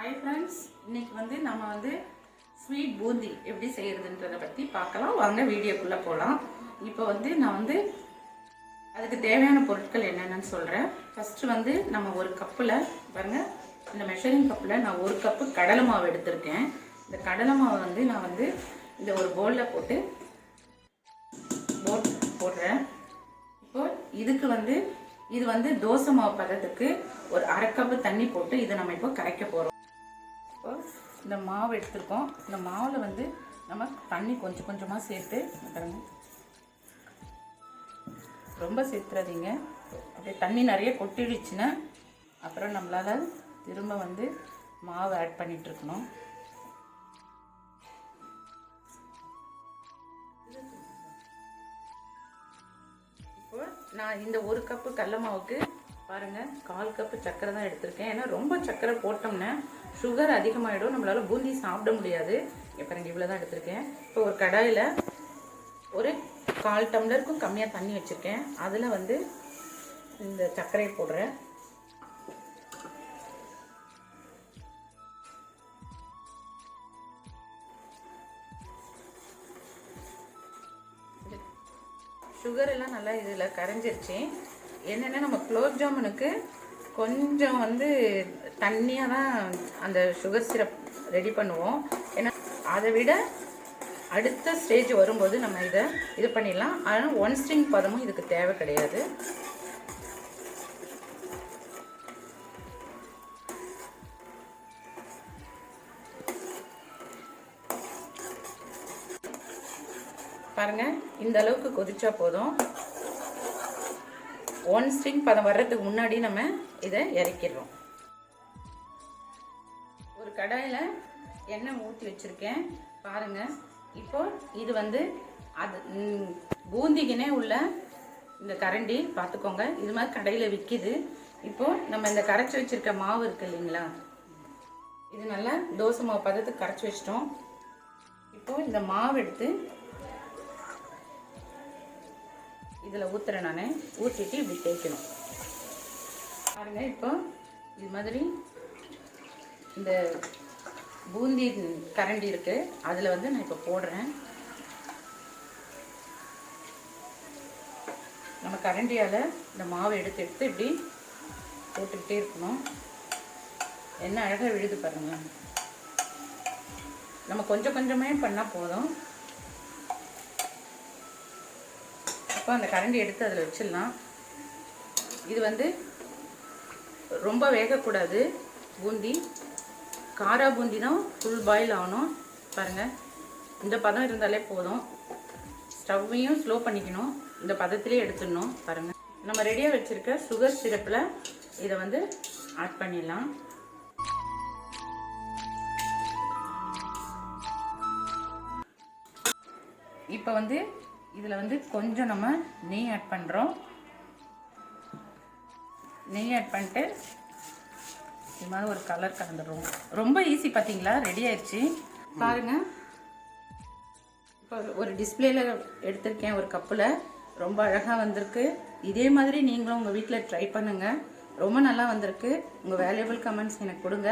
Hi friends, இன்னைக்கு நம்ம sweet boondi எப்படி செய்யறதுன்றதை பற்றி பார்க்கலாம். வாங்க வீடியோக்குள்ளே போகலாம். இப்போ நான் அதுக்கு தேவையான பொருட்கள் என்னென்னு சொல்கிறேன். ஃபஸ்ட்டு நம்ம ஒரு கப்பில் பாருங்கள், இந்த மெஷரிங் கப்பில் நான் ஒரு கப்பு கடலை மாவு எடுத்திருக்கேன். இந்த கடலை மாவு நான் இந்த ஒரு பவுலில் போட்டு போடுறேன். இப்போ இதுக்கு இது தோசை மாவு பதத்துக்கு ஒரு அரை கப்பு தண்ணி போட்டு இதை நம்ம இப்போ கரைக்க போகிறோம். இப்போ இந்த மாவு எடுத்துருக்கோம். இந்த மாவில் நம்ம தண்ணி கொஞ்சம் கொஞ்சமாக சேர்த்து பாருங்க, ரொம்ப சேர்த்துறாதீங்க. அப்படியே தண்ணி நிறைய கொட்டிடுச்சுன்னா அப்புறம் நம்மளால் திரும்ப மாவு ஆட் பண்ணிகிட்ருக்கணும். இப்போ நான் இந்த ஒரு கப்பு கடலை மாவுக்கு பாருங்கள் 1/4 கப்பு சர்க்கரை தான் எடுத்திருக்கேன். ஏன்னா ரொம்ப சர்க்கரை போட்டோம்னா சுகர் அதிகமாகிடும், நம்மளால் பூந்தி சாப்பிட முடியாது. பாருங்க, இவ்வளோ தான் எடுத்திருக்கேன். இப்போ ஒரு கடாயில் ஒரு 1/4 டம்ளருக்கும் கம்மியாக தண்ணி வச்சுருக்கேன். அதில் இந்த சர்க்கரையை போடுறேன். சுகர் எல்லாம் நல்லா இதில் கரைஞ்சிருச்சு. என்னென்னா நம்ம குலோப் ஜாமுனுக்கு கொஞ்சம் தண்ணியாக தான் அந்த சுகர் சிரப் ரெடி பண்ணுவோம். ஏன்னா அதை விட அடுத்த ஸ்டேஜ் வரும்போது நம்ம இது பண்ணிடலாம். ஆனால் 1 ஸ்ட்ரிங் பதமும் இதுக்கு தேவை கிடையாது. பாருங்கள், இந்த அளவுக்கு கொதிச்சா போதும். 1 ஸ்ட்ரிங் பதம் வர்றதுக்கு முன்னாடி நம்ம இதை இறக்கிடுறோம். ஒரு கடாயில் எண்ணெய் ஊற்றி வச்சுருக்கேன். பாருங்கள், இப்போ இது அது பூந்திக்குனே உள்ள இந்த கரண்டி பார்த்துக்கோங்க. இது மாதிரி கடையில் விற்கிது. இப்போது நம்ம இந்த கரைச்சி வச்சுருக்க மாவு இருக்குது இல்லைங்களா, இது நல்லா தோசை மாவு பதத்துக்கு கரைச்சி வச்சிட்டோம். இப்போது இந்த மாவு எடுத்து இதில் ஊற்றுறேன். நான் ஊற்றிட்டு இப்படி தேய்க்கணும். பாருங்கள், இப்போ இது மாதிரி இந்த பூந்தி கரண்டி இருக்குது, அதில் நான் இப்போ போடுறேன். நம்ம கரண்டியால் இந்த மாவை எடுத்து இப்படி போட்டுக்கிட்டே இருக்கணும். என்ன அழகாக விழுது பாருங்கள். நம்ம கொஞ்சம் கொஞ்சமே பண்ணால் போதும். இப்போ அந்த கரண்டி எடுத்து அதில் வச்சிடலாம். இது ரொம்ப வேகக்கூடாது. பூந்தி காரா பூந்தி தான் ஃபுல் பாயில் ஆகணும். பாருங்கள், இந்த பதம் இருந்தாலே போதும். ஸ்டவ்வையும் ஸ்லோ பண்ணிக்கணும். இந்த பதத்திலே எடுத்துடணும். பாருங்கள், நம்ம ரெடியாக வச்சுருக்க சுகர் சிரப்பில் இதை ஆட் பண்ணிடலாம். இப்போ இதில் கொஞ்சம் நம்ம நெய் ஆட் பண்ணுறோம். நெய் ஆட் பண்ணிட்டு இது மாதிரி ஒரு கலர் கலந்துடுறோம். ரொம்ப ஈஸி, பார்த்தீங்களா? ரெடி ஆயிடுச்சு. பாருங்கள், இப்போ ஒரு டிஸ்பிளேல எடுத்திருக்கேன். ஒரு கப்பில் ரொம்ப அழகாக வந்திருக்கு. இதே மாதிரி நீங்களும் உங்கள் வீட்டில் ட்ரை பண்ணுங்கள். ரொம்ப நல்லா வந்திருக்கு. உங்கள் வேல்யூபிள் கமெண்ட்ஸ் எனக்கு கொடுங்க.